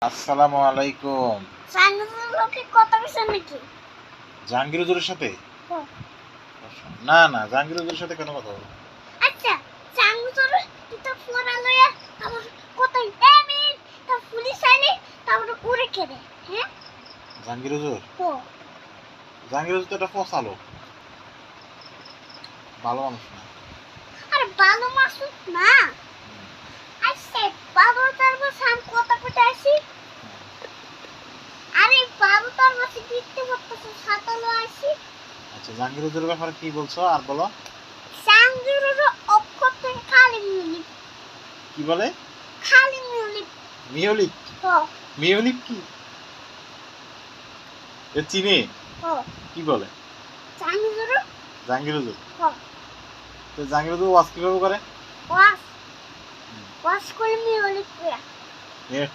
আসসালামু আলাইকুম। জাহাঙ্গীরের লোকে কথা কইছে নাকি? জাহাঙ্গীর হুজুরের সাথে? হ্যাঁ। না না, জাহাঙ্গীর হুজুরের সাথে কেন কথা বলবো? আচ্ছা, জাহাঙ্গীর তো ফোনা লইয়া আমার কোথায় আমি তা পুলিশ আইলে তারপরে উড়ে কেড়ে হ্যাঁ জাহাঙ্গীর হুজুর? ও জাহাঙ্গীর হুজুর তো একটা ফসা লোক, ভালো মানুষ না। আরে ভালো মাসুদ না আচ্ছা বাবু তার বসে আমি কথা কইতে আসি আরে বাবু তার বসে দিতে করতেছে সাতালো আসি আচ্ছা, জাহাঙ্গীর হুজুরের ব্যাপারে কি বলছো আর বলো। জাহাঙ্গীরের অক্ষর থেকে খালি মিউলিক কি বলে? খালি মিউলিক মিউলিক? ও মিউলিক কি? এ চিনি? ও কি বলে? জাহাঙ্গীর জাহাঙ্গীর হুজুর? ও তো জাহাঙ্গীর হুজুর ওয়াজ কিভাবে করে? ওয়াশ ওয়াশ করে মিউলিক নেট